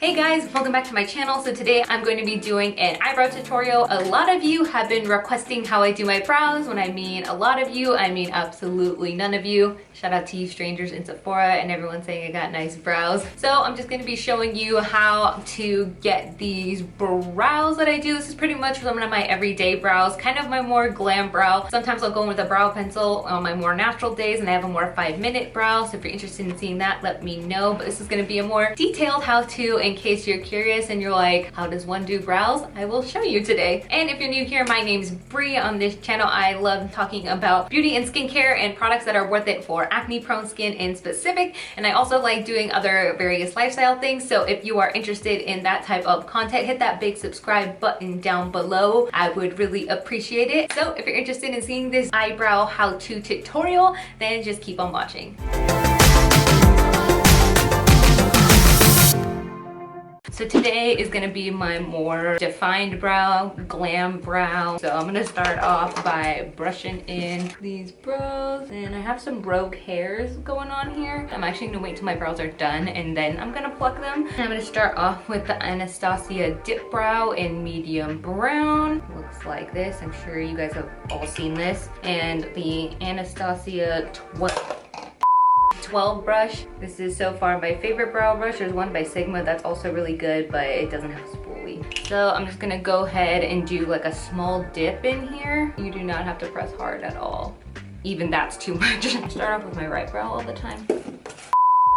Hey guys, welcome back to my channel. So today I'm going to be doing an eyebrow tutorial. A lot of you have been requesting how I do my brows. When I mean a lot of you, I mean absolutely none of you. Shout out to you strangers in Sephora and everyone saying I got nice brows. So I'm just going to be showing you how to get these brows that I do. This is pretty much one of my everyday brows, kind of my more glam brow. Sometimes I'll go in with a brow pencil on my more natural days and I have a more 5-minute brow. So if you're interested in seeing that, let me know. But this is going to be a more detailed how-to in case you're curious and you're like, how does one do brows? I will show you today. And if you're new here, my name's Bree. On this channel, I love talking about beauty and skincare and products that are worth it for acne prone skin in specific. And I also like doing other various lifestyle things. So if you are interested in that type of content, hit that big subscribe button down below. I would really appreciate it. So if you're interested in seeing this eyebrow how-to tutorial, then just keep on watching. So today is gonna be my more defined brow, glam brow. So I'm gonna start off by brushing in these brows. And I have some rogue hairs going on here. I'm actually gonna wait till my brows are done and then I'm gonna pluck them. And I'm gonna start off with the Anastasia Dipbrow in medium brown. Looks like this. I'm sure you guys have all seen this. And the Anastasia 12 brush. This is so far my favorite brow brush. There's one by Sigma that's also really good, but it doesn't have spoolie. So I'm just gonna go ahead and do like a small dip in here. You do not have to press hard at all. Even that's too much. Start off with my right brow all the time.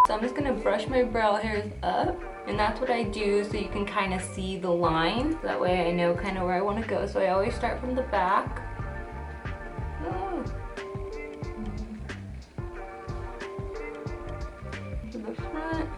So I'm just gonna brush my brow hairs up, and that's what I do so you can kind of see the line. That way I know kind of where I want to go. So I always start from the back. The front,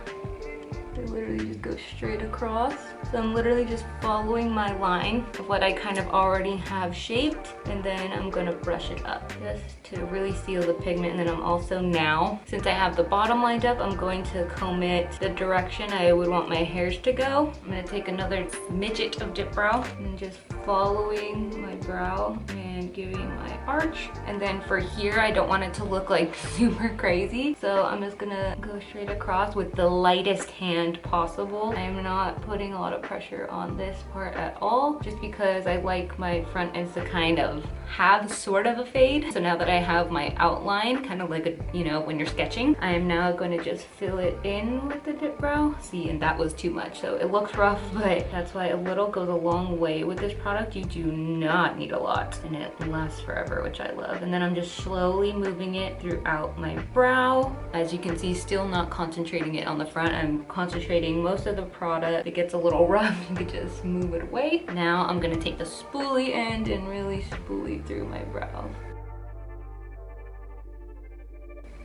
they literally just go straight across. So I'm literally just following my line of what I kind of already have shaped, and then I'm gonna brush it up just to really seal the pigment. And then I'm also now, since I have the bottom lined up, I'm going to comb it the direction I would want my hairs to go. I'm gonna take another smidget of Dipbrow and just following my brow and giving my arch. And then for here, I don't want it to look like super crazy, so I'm just gonna go straight across with the lightest hand possible. I am not putting a lot of pressure on this part at all, just because I like my front ends to kind of have sort of a fade. So now that I have my outline, kind of like a, you know, when you're sketching, I am now going to just fill it in with the Dipbrow. See, and that was too much, so it looks rough, but that's why a little goes a long way with this product. You do not need a lot, and it lasts forever, which I love. And then I'm just slowly moving it throughout my brow. As you can see, still not concentrating it on the front. I'm concentrating most of the product. It gets a little rough, you could just move it away. Now I'm gonna take the spoolie end and really spoolie through my brows.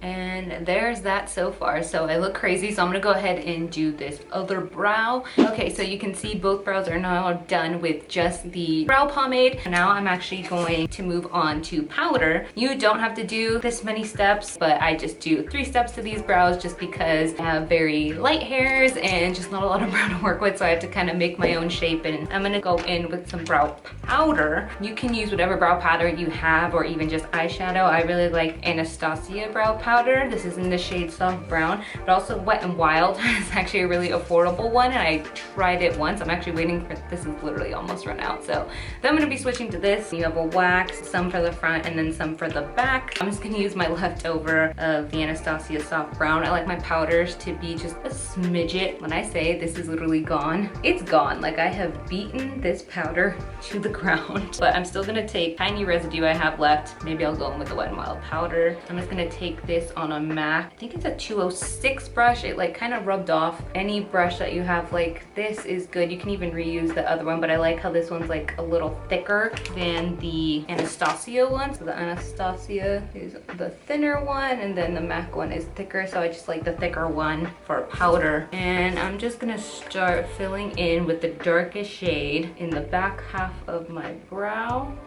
And there's that so far. So I look crazy, so I'm gonna go ahead and do this other brow. Okay, so you can see both brows are now done with just the brow pomade. Now I'm actually going to move on to powder. You don't have to do this many steps, but I just do 3 steps to these brows just because I have very light hairs and just not a lot of brow to work with, so I have to kind of make my own shape. And I'm gonna go in with some brow powder. You can use whatever brow powder you have, or even just eyeshadow. I really like Anastasia brow powder. This is in the shade Soft Brown, but also Wet n Wild is actually a really affordable one, and I tried it once. I'm actually waiting for, this is literally almost run out, so then I'm gonna be switching to this. You have a wax, some for the front and then some for the back. I'm just gonna use my leftover of the Anastasia Soft Brown. I like my powders to be just a smidget. When I say this is literally gone, it's gone. Like, I have beaten this powder to the ground, but I'm still gonna take tiny residue I have left. Maybe I'll go in with the Wet n Wild powder. I'm just gonna take this on a MAC. I think it's a 206 brush. It like kind of rubbed off. Any brush that you have like this is good. You can even reuse the other one, but I like how this one's like a little thicker than the Anastasia one. So the Anastasia is the thinner one, and then the MAC one is thicker, so I just like the thicker one for powder. And I'm just gonna start filling in with the darkest shade in the back half of my brow.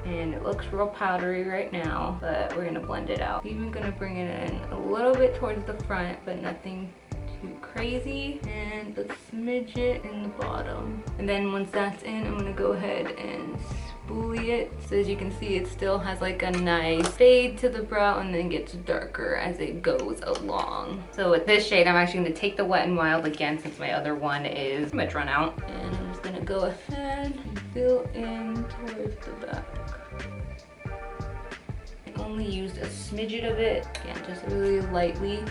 And it looks real powdery right now, but we're gonna blend it out. Even gonna bring it in a little bit towards the front, but nothing too crazy, and a smidget in the bottom. And then once that's in, I'm gonna go ahead and spoolie it. So as you can see, it still has like a nice fade to the brow and then gets darker as it goes along. So with this shade, I'm actually gonna take the Wet n Wild again since my other one is pretty much run out. And I'm just gonna go ahead and fill in towards the back. I only used a smidget of it, again, just really lightly.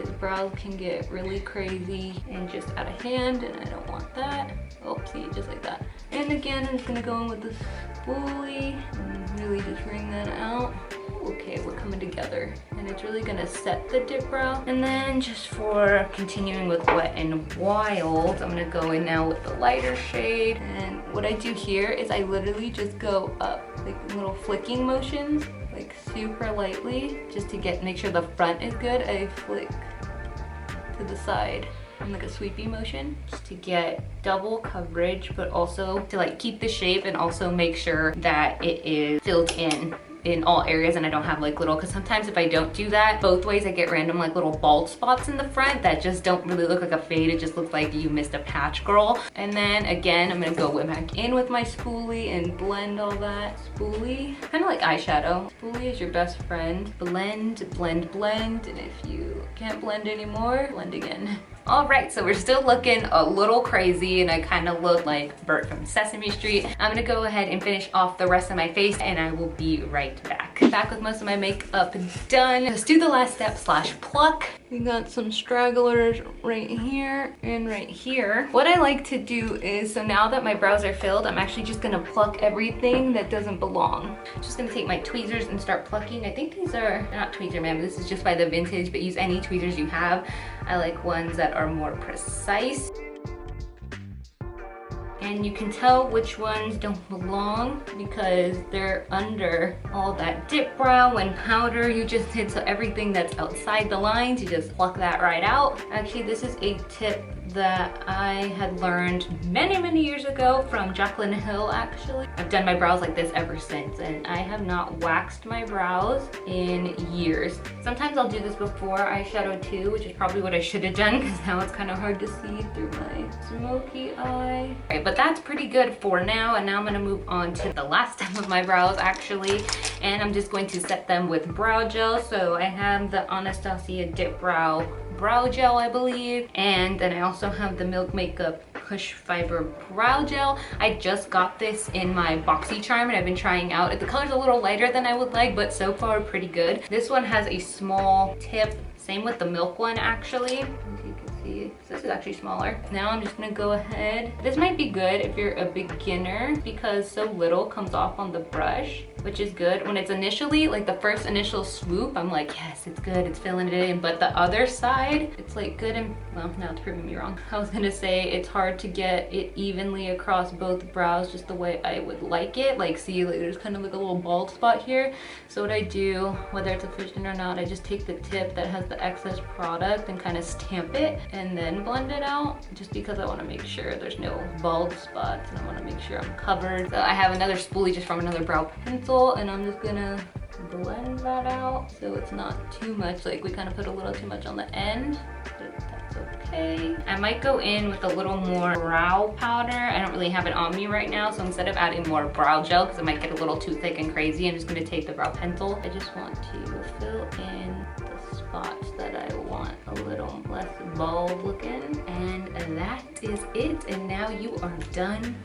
The brows can get really crazy and just out of hand, and I don't want that. Oh, see, just like that. And again, I'm just gonna go in with the spoolie and really just wring that out. Okay, we're coming together, and it's really gonna set the dip brow. And then just for continuing with Wet n Wild, I'm gonna go in now with the lighter shade. And what I do here is I literally just go up, like little flicking motions, like super lightly, just to make sure the front is good. I flick to the side on like a sweepy motion, just to get double coverage, but also to like keep the shape and also make sure that it is filled in all areas and I don't have like little, because sometimes if I don't do that both ways, I get random like little bald spots in the front that just don't really look like a fade. It just looks like you missed a patch, girl. And then again, I'm gonna go back in with my spoolie and blend all that. Spoolie, kind of like eyeshadow. Spoolie is your best friend. Blend, blend, blend, and if you can't blend anymore, blend again. All right, so we're still looking a little crazy and I kind of look like Bert from Sesame Street. I'm gonna go ahead and finish off the rest of my face and I will be right back. Back with most of my makeup done. Let's do the last step / pluck. We got some stragglers right here and right here. What I like to do is, so now that my brows are filled, I'm actually just gonna pluck everything that doesn't belong. Just gonna take my tweezers and start plucking. I think these are, not tweezer man, but this is just by the Vintage, but use any tweezers you have. I like ones that are more precise. And you can tell which ones don't belong because they're under all that dip brow and powder you just did. So everything that's outside the lines, you just pluck that right out. Actually, this is a tip that I had learned many years ago from Jaclyn Hill, actually. I've done my brows like this ever since, and I have not waxed my brows in years. Sometimes I'll do this before eyeshadow too, which is probably what I should have done because now it's kind of hard to see through my smoky eye. Alright, but that's pretty good for now, and now I'm gonna move on to the last step of my brows actually, and I'm just going to set them with brow gel. So I have the Anastasia Dipbrow brow gel, I believe, and then I also have the Milk Makeup Push Fiber brow gel. I just got this in my BoxyCharm and I've been trying out. The color's a little lighter than I would like, but so far pretty good. This one has a small tip, same with the Milk one actually. As you can see, this is actually smaller. Now I'm just gonna go ahead. This might be good if you're a beginner because so little comes off on the brush, which is good. When it's initially, like the first initial swoop, I'm like, yes, it's good, it's filling it in. But the other side, it's like good and, well, now it's proving me wrong. I was gonna say it's hard to get it evenly across both brows just the way I would like it. Like see, like, there's kind of like a little bald spot here. So what I do, whether it's efficient or not, I just take the tip that has the excess product and kind of stamp it and then blend it out, just because I wanna make sure there's no bald spots and I wanna make sure I'm covered. So I have another spoolie just from another brow pencil, and I'm just gonna blend that out so it's not too much. Like we kind of put a little too much on the end, but that's okay. I might go in with a little more brow powder. I don't really have it on me right now, so instead of adding more brow gel because it might get a little too thick and crazy, I'm just gonna take the brow pencil. I just want to fill in the spots that I want a little less bald looking, and that is it. And now you are done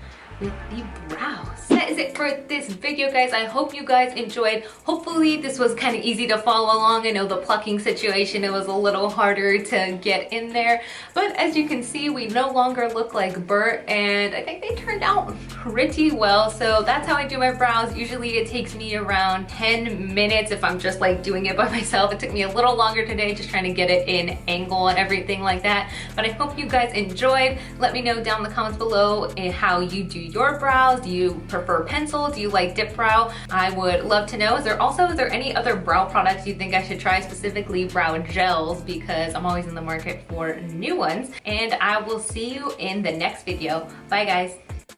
with the brows. That is it for this video, guys. I hope you guys enjoyed. Hopefully this was kind of easy to follow along. I know the plucking situation, it was a little harder to get in there, but as you can see, we no longer look like Bert, and I think they turned out pretty well. So that's how I do my brows. Usually it takes me around 10 minutes if I'm just like doing it by myself. It took me a little longer today just trying to get it in angle and everything like that, but I hope you guys enjoyed. Let me know down in the comments below how you do your brows. Do you prefer pencil? Do you like dip brow? I would love to know. Is there any other brow products you think I should try, specifically brow gels, because I'm always in the market for new ones. And I will see you in the next video. Bye guys.